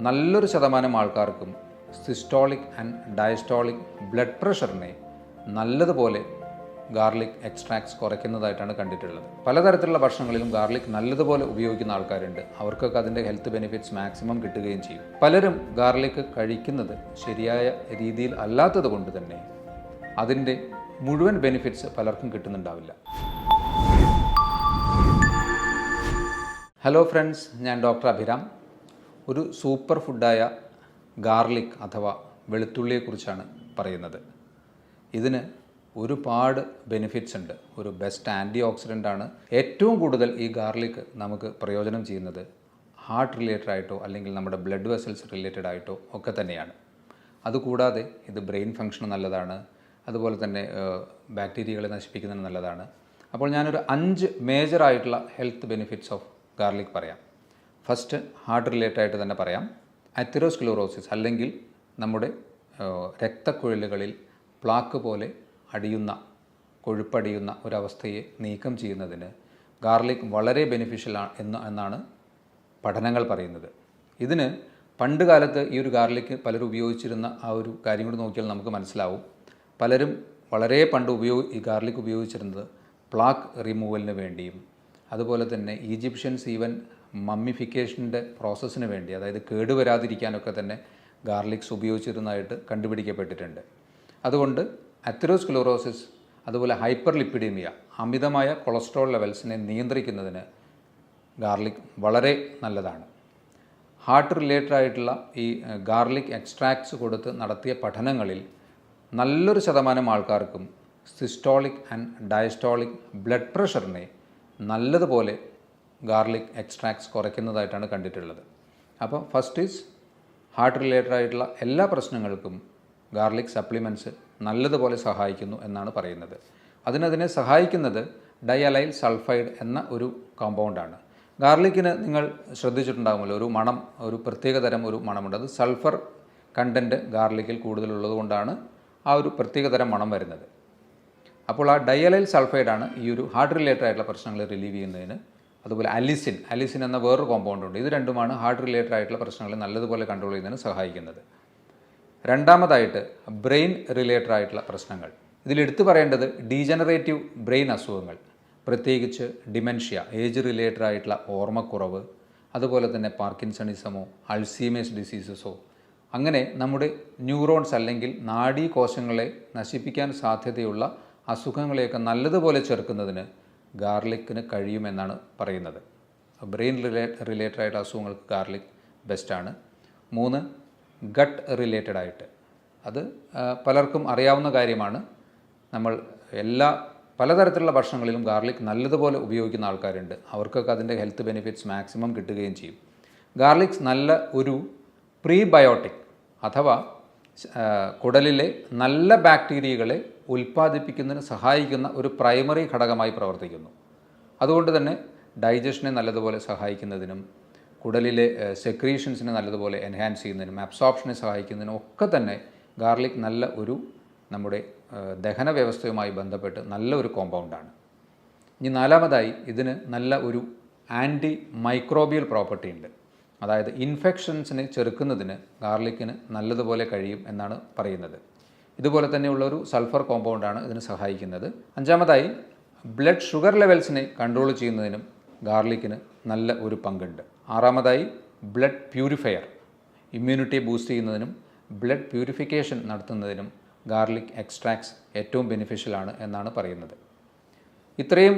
നല്ലൊരു ശതമാനം ആൾക്കാർക്കും സിസ്റ്റോളിക് ആൻഡ് ഡയസ്റ്റോളിക് ബ്ലഡ് പ്രഷറിനെ നല്ലതുപോലെ ഗാർലിക് എക്സ്ട്രാക്ട്സ് കുറയ്ക്കുന്നതായിട്ടാണ് കണ്ടിട്ടുള്ളത്. പലതരത്തിലുള്ള ഭക്ഷണങ്ങളിലും ഗാർലിക് നല്ലതുപോലെ ഉപയോഗിക്കുന്ന ആൾക്കാരുണ്ട്. അവർക്കൊക്കെ അതിൻ്റെ ഹെൽത്ത് ബെനിഫിറ്റ്സ് മാക്സിമം കിട്ടുകയും ചെയ്യും. പലരും ഗാർലിക് കഴിക്കുന്നത് ശരിയായ രീതിയിൽ അല്ലാത്തത് കൊണ്ട് തന്നെ അതിൻ്റെ മുഴുവൻ ബെനിഫിറ്റ്സ് പലർക്കും കിട്ടുന്നുണ്ടാവില്ല. ഹലോ ഫ്രണ്ട്സ്, ഞാൻ ഡോക്ടർ അഭിരാം. ഒരു സൂപ്പർ ഫുഡായ ഗാർലിക് അഥവാ വെളുത്തുള്ളിയെക്കുറിച്ചാണ് പറയുന്നത്. ഇതിന് ഒരുപാട് ബെനിഫിറ്റ്സ് ഉണ്ട്. ഒരു ബെസ്റ്റ് ആൻറ്റി ഓക്സിഡൻ്റ് ആണ്. ഏറ്റവും കൂടുതൽ ഈ ഗാർലിക് നമുക്ക് പ്രയോജനം ചെയ്യുന്നത് ഹാർട്ട് റിലേറ്റഡ് ആയിട്ടോ അല്ലെങ്കിൽ നമ്മുടെ ബ്ലഡ് വെസൽസ് റിലേറ്റഡ് ആയിട്ടോ ഒക്കെ തന്നെയാണ്. അതുകൂടാതെ ഇത് ബ്രെയിൻ ഫംഗ്ഷന് നല്ലതാണ്. അതുപോലെ തന്നെ ബാക്ടീരിയകളെ നശിപ്പിക്കുന്നതിന് നല്ലതാണ്. അപ്പോൾ ഞാനൊരു 5 മേജറായിട്ടുള്ള ഹെൽത്ത് ബെനിഫിറ്റ്സ് ഓഫ് ഗാർലിക് പറയാം. ഫസ്റ്റ് ഹാർട്ട് റിലേറ്റഡ് ആയിട്ട് തന്നെ പറയാം. അതെറോസ്ക്ലെറോസിസ് അല്ലെങ്കിൽ നമ്മുടെ രക്തക്കുഴലുകളിൽ പ്ലാക്ക് പോലെ കൊഴുപ്പടിയുന്ന ഒരവസ്ഥയെ നീക്കം ചെയ്യുന്നതിന് ഗാർലിക് വളരെ ബെനിഫിഷ്യൽ എന്നാണ് പഠനങ്ങൾ പറയുന്നത്. ഇതിന് പണ്ട് കാലത്ത് ഈ ഒരു ഗാർലിക് പലരും ഉപയോഗിച്ചിരുന്ന ആ ഒരു കാര്യം കൂടി നോക്കിയാൽ നമുക്ക് മനസ്സിലാവും. പലരും വളരെ പണ്ട് ഈ ഗാർലിക് ഉപയോഗിച്ചിരുന്നത് പ്ലാക്ക് റിമൂവലിന് വേണ്ടിയും അതുപോലെ തന്നെ ഈജിപ്ഷ്യൻസ് ഈവൻ മമ്മിഫിക്കേഷൻ്റെ പ്രോസസ്സിന് വേണ്ടി, അതായത് കേടുവരാതിരിക്കാനൊക്കെ തന്നെ ഗാർലിക്സ് ഉപയോഗിച്ചിരുന്നതായിട്ട് കണ്ടുപിടിക്കപ്പെട്ടിട്ടുണ്ട്. അതുകൊണ്ട് അതെറോസ്ക്ലെറോസിസ് അതുപോലെ ഹൈപ്പർ ലിപ്പിഡീമിയ, അമിതമായ കൊളസ്ട്രോൾ ലെവൽസിനെ നിയന്ത്രിക്കുന്നതിന് ഗാർലിക് വളരെ നല്ലതാണ്. ഹാർട്ട് റിലേറ്റഡ് ആയിട്ടുള്ള ഈ ഗാർലിക് എക്സ്ട്രാക്ട്സ് കൊടുത്ത് നടത്തിയ പഠനങ്ങളിൽ നല്ലൊരു ശതമാനം ആൾക്കാർക്കും സിസ്റ്റോളിക് ആൻഡ് ഡയസ്റ്റോളിക് ബ്ലഡ് പ്രഷറിനെ നല്ലതുപോലെ ഗാർലിക് എക്സ്ട്രാക്ട്സ് കുറയ്ക്കുന്നതായിട്ടാണ് കണ്ടിട്ടുള്ളത്. അപ്പോൾ ഫസ്റ്റ് ഈസ് ഹാർട്ട് റിലേറ്റഡ് ആയിട്ടുള്ള എല്ലാ പ്രശ്നങ്ങൾക്കും ഗാർലിക് സപ്ലിമെൻറ്റ്സ് നല്ലതുപോലെ സഹായിക്കുന്നു എന്നാണ് പറയുന്നത്. അതിനെ സഹായിക്കുന്നത് ഡയലൈൽ സൾഫൈഡ് എന്ന ഒരു കോമ്പൗണ്ടാണ്. ഗാർലിക്കിന് നിങ്ങൾ ശ്രദ്ധിച്ചിട്ടുണ്ടാകുമല്ലോ, ഒരു പ്രത്യേകതരം ഒരു മണമുണ്ട്. അത് സൾഫർ കണ്ടൻറ്റ് ഗാർലിക്കിൽ കൂടുതലുള്ളത് കൊണ്ടാണ് ആ ഒരു പ്രത്യേകതരം മണം വരുന്നത്. അപ്പോൾ ആ ഡയലൈൽ സൾഫൈഡാണ് ഈ ഒരു ഹാർട്ട് റിലേറ്റഡ് ആയിട്ടുള്ള പ്രശ്നങ്ങൾ റിലീവ് ചെയ്യുന്നതിന്. അതുപോലെ അലിസിൻ എന്ന വേറൊരു കോമ്പൗണ്ട് ഉണ്ട്. ഇത് രണ്ടുമാണ് ഹാർട്ട് റിലേറ്റഡ് ആയിട്ടുള്ള പ്രശ്നങ്ങളെ നല്ലതുപോലെ കൺട്രോൾ ചെയ്യുന്നതിന് സഹായിക്കുന്നത്. രണ്ടാമതായിട്ട് ബ്രെയിൻ റിലേറ്റഡ് ആയിട്ടുള്ള പ്രശ്നങ്ങൾ. ഇതിലെടുത്തു പറയേണ്ടത് ഡീജനറേറ്റീവ് ബ്രെയിൻ അസുഖങ്ങൾ, പ്രത്യേകിച്ച് ഡിമെൻഷ്യ, ഏജ് റിലേറ്റഡ് ആയിട്ടുള്ള ഓർമ്മക്കുറവ്, അതുപോലെ തന്നെ പാർക്കിൻസണിസമോ അൾസീമേഴ്സ് ഡിസീസസോ, അങ്ങനെ നമ്മുടെ ന്യൂറോൺസ് അല്ലെങ്കിൽ നാഡീകോശങ്ങളെ നശിപ്പിക്കാൻ സാധ്യതയുള്ള അസുഖങ്ങളെയൊക്കെ നല്ലതുപോലെ ചെറുക്കുന്നതിന് ഗാർലിക്കിന് കഴിയുമെന്നാണ് പറയുന്നത്. ബ്രെയിൻ റിലേറ്റഡ് ആയിട്ട് അസുഖങ്ങൾക്ക് ഗാർലിക് ബെസ്റ്റാണ്. 3, ഗട്ട് റിലേറ്റഡ് ആയിട്ട്, അത് പലർക്കും അറിയാവുന്ന കാര്യമാണ്. നമ്മൾ പലതരത്തിലുള്ള ഭക്ഷണങ്ങളിലും ഗാർലിക് നല്ലതുപോലെ ഉപയോഗിക്കുന്ന ആൾക്കാരുണ്ട്. അവർക്കൊക്കെ അതിൻ്റെ ഹെൽത്ത് ബെനിഫിറ്റ്സ് മാക്സിമം കിട്ടുകയും ചെയ്യും. ഗാർലിക്സ് നല്ല ഒരു പ്രീബയോട്ടിക് അഥവാ കുടലിലെ നല്ല ബാക്ടീരിയകളെ ഉൽപ്പാദിപ്പിക്കുന്നതിന് സഹായിക്കുന്ന ഒരു പ്രൈമറി ഘടകമായി പ്രവർത്തിക്കുന്നു. അതുകൊണ്ട് തന്നെ ഡൈജഷനെ നല്ലതുപോലെ സഹായിക്കുന്നതിനും കുടലിലെ സെക്രീഷൻസിനെ നല്ലതുപോലെ എൻഹാൻസ് ചെയ്യുന്നതിനും അബ്സോർപ്ഷനെ സഹായിക്കുന്നതിനും ഒക്കെ തന്നെ ഗാർലിക് നല്ല ഒരു നമ്മുടെ ദഹന വ്യവസ്ഥയുമായി ബന്ധപ്പെട്ട് നല്ല ഒരു കോമ്പൗണ്ടാണ്. ഇനി നാലാമതായി ഇതിന് നല്ല ഒരു ആൻറ്റി മൈക്രോബിയൽ പ്രോപ്പർട്ടി ഉണ്ട്. അതായത് ഇൻഫെക്ഷൻസിനെ ചെറുക്കുന്നതിന് ഗാർലിക്കിന് നല്ലതുപോലെ കഴിയും എന്നാണ് പറയുന്നത്. ഇതുപോലെ തന്നെയുള്ള ഒരു സൾഫർ കോമ്പൗണ്ടാണ് ഇതിന് സഹായിക്കുന്നത്. 5ാമതായി ബ്ലഡ് ഷുഗർ ലെവൽസിനെ കൺട്രോൾ ചെയ്യുന്നതിനും ഗാർലിക്കിന് നല്ല ഒരു പങ്കുണ്ട്. 6ാമതായി ബ്ലഡ് പ്യൂരിഫയർ, ഇമ്മ്യൂണിറ്റിയെ ബൂസ്റ്റ് ചെയ്യുന്നതിനും ബ്ലഡ് പ്യൂരിഫിക്കേഷൻ നടത്തുന്നതിനും ഗാർലിക് എക്സ്ട്രാക്ട്സ് ഏറ്റവും ബെനിഫിഷ്യലാണ് എന്നാണ് പറയുന്നത്. ഇത്രയും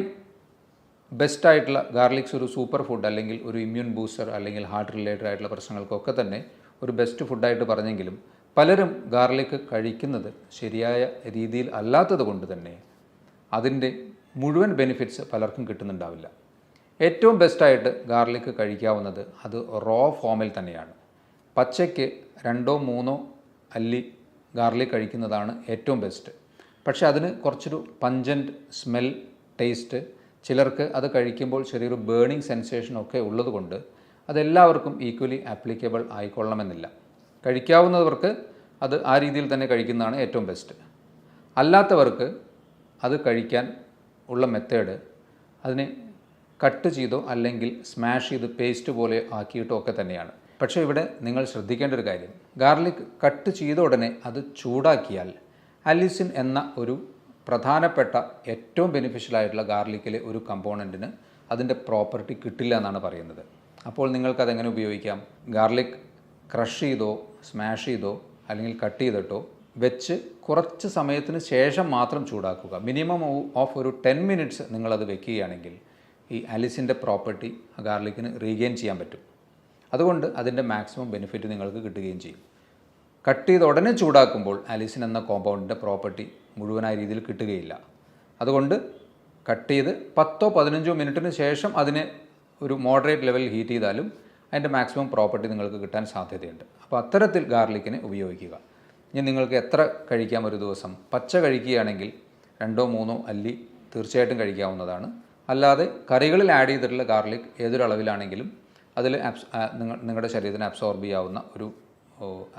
ബെസ്റ്റായിട്ടുള്ള ഗാർലിക്സ് ഒരു സൂപ്പർ ഫുഡ് അല്ലെങ്കിൽ ഒരു ഇമ്മ്യൂൺ ബൂസ്റ്റർ അല്ലെങ്കിൽ ഹാർട്ട് റിലേറ്റഡ് ആയിട്ടുള്ള പ്രശ്നങ്ങൾക്കൊക്കെ തന്നെ ഒരു ബെസ്റ്റ് ഫുഡായിട്ട് പറഞ്ഞെങ്കിലും പലരും ഗാർലിക് കഴിക്കുന്നത് ശരിയായ രീതിയിൽ അല്ലാത്തത് കൊണ്ട് തന്നെ അതിൻ്റെ മുഴുവൻ ബെനിഫിറ്റ്സ് പലർക്കും കിട്ടുന്നുണ്ടാവില്ല. ഏറ്റവും ബെസ്റ്റായിട്ട് ഗാർലിക് കഴിക്കാവുന്നത് അത് റോ ഫോമിൽ തന്നെയാണ്. പച്ചയ്ക്ക് 2-3 അല്ലി ഗാർലിക് കഴിക്കുന്നതാണ് ഏറ്റവും ബെസ്റ്റ്. പക്ഷേ അതിന് കുറച്ചൊരു പഞ്ചൻറ്റ് സ്മെൽ, ടേസ്റ്റ്, ചിലർക്ക് അത് കഴിക്കുമ്പോൾ ചെറിയൊരു ബേണിംഗ് സെൻസേഷനൊക്കെ ഉള്ളതുകൊണ്ട് അതെല്ലാവർക്കും ഈക്വലി ആപ്ലിക്കബിൾ ആയിക്കൊള്ളണമെന്നില്ല. കഴിക്കാവുന്നവർക്ക് അത് ആ രീതിയിൽ തന്നെ കഴിക്കുന്നതാണ് ഏറ്റവും ബെസ്റ്റ്. അല്ലാത്തവർക്ക് അത് കഴിക്കാൻ ഉള്ള മെത്തേഡ് അതിനെ കട്ട് ചെയ്തോ അല്ലെങ്കിൽ സ്മാഷ് ചെയ്ത് പേസ്റ്റ് പോലെ ആക്കിയിട്ടോ ഒക്കെ തന്നെയാണ്. പക്ഷേ ഇവിടെ നിങ്ങൾ ശ്രദ്ധിക്കേണ്ട ഒരു കാര്യം, ഗാർലിക് കട്ട് ചെയ്ത ഉടനെ അത് ചൂടാക്കിയാൽ അലിസിൻ എന്ന ഒരു പ്രധാനപ്പെട്ട ഏറ്റവും ബെനിഫിഷ്യൽ ആയിട്ടുള്ള ഗാർലിക്കിലെ ഒരു കമ്പോണൻറ്റിന് അതിൻ്റെ പ്രോപ്പർട്ടി കിട്ടില്ല എന്നാണ് പറയുന്നത്. അപ്പോൾ നിങ്ങൾക്കതെങ്ങനെ ഉപയോഗിക്കാം? ഗാർലിക് ക്രഷ് ചെയ്തോ സ്മാഷ് ചെയ്തോ അല്ലെങ്കിൽ കട്ട് ചെയ്തിട്ടോ വെച്ച് കുറച്ച് സമയത്തിന് ശേഷം മാത്രം ചൂടാക്കുക. മിനിമം ഓഫ് ഒരു 10 മിനിറ്റ്സ് നിങ്ങളത് വെക്കുകയാണെങ്കിൽ ഈ അലിസിൻ്റെ പ്രോപ്പർട്ടി ഗാർലിക്കിന് റീഗെയിൻ ചെയ്യാൻ പറ്റും. അതുകൊണ്ട് അതിൻ്റെ മാക്സിമം ബെനിഫിറ്റ് നിങ്ങൾക്ക് കിട്ടുകയും ചെയ്യും. കട്ട് ചെയ്ത് ഉടനെ ചൂടാക്കുമ്പോൾ അലിസിൻ എന്ന കോമ്പൗണ്ടിൻ്റെ പ്രോപ്പർട്ടി മുഴുവനായ രീതിയിൽ കിട്ടുകയില്ല. അതുകൊണ്ട് കട്ട് ചെയ്ത് 10-15 മിനിറ്റിന് ശേഷം അതിനെ ഒരു മോഡറേറ്റ് ലെവലിൽ ഹീറ്റ് ചെയ്താലും അതിൻ്റെ മാക്സിമം പ്രോപ്പർട്ടി നിങ്ങൾക്ക് കിട്ടാൻ സാധ്യതയുണ്ട്. അപ്പോൾ അത്തരത്തിൽ ഗാർലിക്കിനെ ഉപയോഗിക്കുക. ഇനി നിങ്ങൾക്ക് എത്ര കഴിക്കാം ഒരു ദിവസം? പച്ച കഴിക്കുകയാണെങ്കിൽ 2-3 അല്ലി തീർച്ചയായിട്ടും കഴിക്കാവുന്നതാണ്. അല്ലാതെ കറികളിൽ ആഡ് ചെയ്തിട്ടുള്ള ഗാർലിക് ഏതൊരു അളവിലാണെങ്കിലും അതിൽ നിങ്ങളുടെ ശരീരത്തിന് അബ്സോർബ് ചെയ്യാവുന്ന ഒരു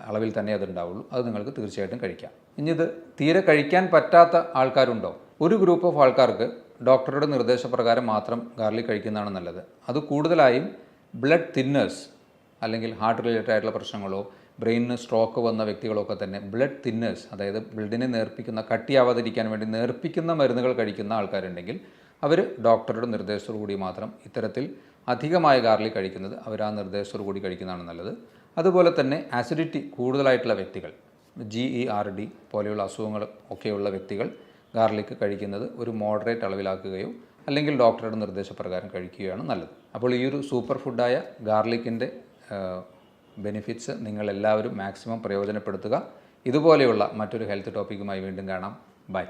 അളവിൽ തന്നെ അതുണ്ടാവുള്ളൂ. അത് നിങ്ങൾക്ക് തീർച്ചയായിട്ടും കഴിക്കാം. ഇനി ഇത് തീരെ കഴിക്കാൻ പറ്റാത്ത ആൾക്കാരുണ്ടോ? ഒരു ഗ്രൂപ്പ് ഓഫ് ആൾക്കാർക്ക് ഡോക്ടറുടെ നിർദ്ദേശപ്രകാരം മാത്രം ഗാർലിക് കഴിക്കുന്നതാണ് നല്ലത്. അത് കൂടുതലായും ബ്ലഡ് തിന്നേഴ്സ് അല്ലെങ്കിൽ ഹാർട്ട് റിലേറ്റഡ് ആയിട്ടുള്ള പ്രശ്നങ്ങളോ ബ്രെയിനിന് സ്ട്രോക്ക് വന്ന വ്യക്തികളൊക്കെ തന്നെ ബ്ലഡ് തിന്നേഴ്സ്, അതായത് ബ്ലഡിനെ നേർപ്പിക്കുന്ന, കട്ടിയാവാതിരിക്കാൻ വേണ്ടി നേർപ്പിക്കുന്ന മരുന്നുകൾ കഴിക്കുന്ന ആൾക്കാരുണ്ടെങ്കിൽ അവർ ഡോക്ടറുടെ നിർദ്ദേശത്തോടു കൂടി മാത്രം ഇത്തരത്തിൽ അധികമായ ഗാർലിക് കഴിക്കുന്നത് അവർ ആ നിർദ്ദേശത്തോടു കൂടി കഴിക്കുന്നതാണ് നല്ലത്. അതുപോലെ തന്നെ ആസിഡിറ്റി കൂടുതലായിട്ടുള്ള വ്യക്തികൾ, GERD പോലെയുള്ള അസുഖങ്ങൾ ഒക്കെയുള്ള വ്യക്തികൾ ഗാർലിക് കഴിക്കുന്നത് ഒരു മോഡറേറ്റ് അളവിലാക്കുകയോ അല്ലെങ്കിൽ ഡോക്ടറുടെ നിർദ്ദേശപ്രകാരം കഴിക്കുകയാണ് നല്ലത്. അപ്പോൾ ഈ ഒരു സൂപ്പർ ഫുഡായ ഗാർലിക്കിൻ്റെ ബെനിഫിറ്റ്സ് നിങ്ങളെല്ലാവരും മാക്സിമം പ്രയോജനപ്പെടുത്തുക. ഇതുപോലെയുള്ള മറ്റൊരു ഹെൽത്ത് ടോപ്പിക്കുമായി വീണ്ടും കാണാം. ബൈ.